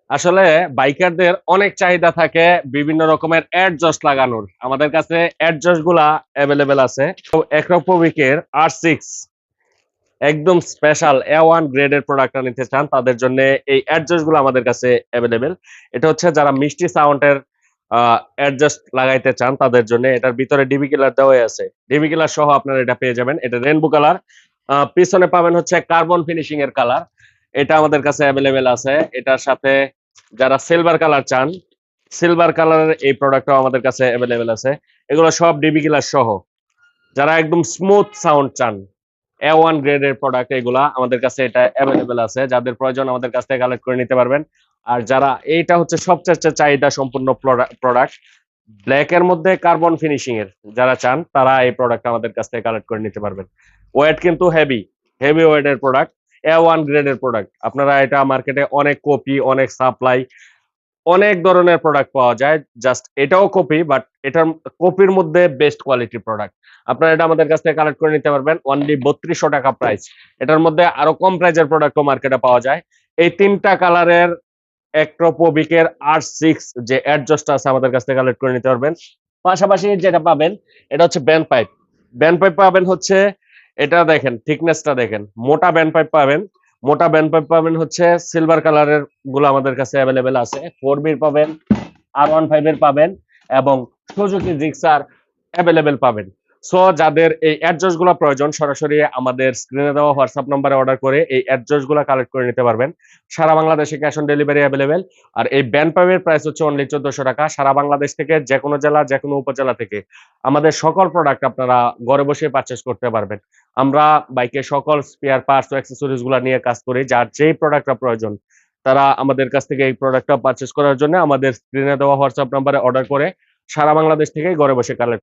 আসলে বাইকারদের অনেক চাহিদা থাকে বিভিন্ন রকমের অ্যাডজাস্ট লাগানোর। আমাদের কাছে অ্যাডজাস্ট গুলা অ্যাভেলেবেল আছে। তো একরকমের R6 একদম স্পেশাল A1 গ্রেডের প্রোডাক্টটা নিতে চান তাদের জন্য এই অ্যাডজাস্ট গুলো আমাদের কাছে অ্যাভেলেবেল। এটা হচ্ছে যারা মিষ্টি সাউন্ডের অ্যাডজাস্ট লাগাইতে চান তাদের জন্য এটার ভিতরে ডিবি কিলার দেওয়াই আছে। ডিবি কিলার সহ আপনারা এটা পেয়ে যাবেন। এটা রেইনবো কালার। পিছনে পাবেন হচ্ছে কার্বন ফিনিশিং এর কালার। এটা আমাদের কাছে অ্যাভেলেবেল আছে। এটার সাথে যারা সিলভার কালার চান, সিলভার কালারের এই প্রোডাক্টটাও আমাদের কাছে অ্যাভেলেবেল আছে। এগুলো সব ডিবি কিলার সহ। যারা একদম স্মুথ সাউন্ড চান, A1 গ্রেডের প্রোডাক্ট এগুলা আমাদের কাছে এটা অ্যাভেলেবেল আছে। যাদের প্রয়োজন আমাদের কাছ থেকে কালেক্ট করে নিতে পারবেন। আর যারা এইটা হচ্ছে সবচেয়ে চাহিদা সম্পূর্ণ প্রোডাক্ট ব্ল্যাক এর মধ্যে কার্বন ফিনিশিং এর যারা চান তারা এই প্রোডাক্ট আমাদের কাছ থেকে কালেক্ট করে নিতে পারবেন। ওয়েট কিন্তু হেভি ওয়েটের প্রোডাক্ট, A1 গ্রেডের প্রোডাক্ট। আপনারা এটা মার্কেটে অনেক কপি, অনেক সাপ্লাই, অনেক ধরনের প্রোডাক্ট পাওয়া যায়। জাস্ট এটাও কপি, বাট এটার কপির মধ্যে বেস্ট কোয়ালিটির প্রোডাক্ট। আপনারা এটা আমাদের কাছ থেকে কালেক্ট করে নিতে পারবেন অনলি ৩২০০ টাকা প্রাইস। এটার মধ্যে আরো কম প্রাইজের প্রোডাক্টও মার্কেটে পাওয়া যায়। এই ৩টা কালারের অ্যাক্রোপোবিকের R6 যে অ্যাডজাস্ট আছে আমাদের কাছ থেকে কালেক্ট করে নিতে পারবেন। পাশাপাশি যেটা পাবেন এটা হচ্ছে ব্যান্ড পাইপ। ব্যান্ড পাইপ পাবেন হচ্ছে এটা দেখেন থিকনেসটা দেখেন। মোটা ব্যান্ড পাইপ পাবেন। মোটা ব্যান্ড পাইপ পাবেন হচ্ছে সিলভার কালারের গুলো আমাদের কাছে অ্যাভেলেবেল আছে। 4B এর পাবেন, R15 এর পাবেন এবং সুজুকি জিক্সার অ্যাভেলেবেল পাবেন। সো যাদের এই অ্যাডজাস্ট গুলো প্রয়োজন সরাসরি আমাদের স্ক্রিনে দেওয়া হোয়াটসঅ্যাপ নম্বরে অর্ডার করে এই অ্যাডজাস্ট গুলো কালেক্ট করে নিতে পারবেন। সারা বাংলাদেশে ক্যাশ অন ডেলিভারি অ্যাভেলেবেল। আর এই ব্যান্ড পাইপের প্রাইস হচ্ছে অনলি ১৪০০ টাকা। সারা বাংলাদেশ থেকে যেকোনো জেলা, যেকোনো উপজেলা থেকে আমাদের সকল প্রোডাক্ট আপনারা ঘরে বসে পারচেজ করতে পারবেন। আমরা বাইকের সকল স্পেয়ার পার্টস ও অ্যাক্সেসরিজ গুলা নিয়ে কাজ করি। যার যেই প্রোডাক্টটা প্রয়োজন তারা আমাদের কাছ থেকে এই প্রোডাক্টটা পারচেজ করার জন্য আমাদের স্ক্রিনে দেওয়া হোয়াটসঅ্যাপ নম্বরে অর্ডার করে সারা বাংলাদেশ থেকেই ঘরে বসে কালেক্ট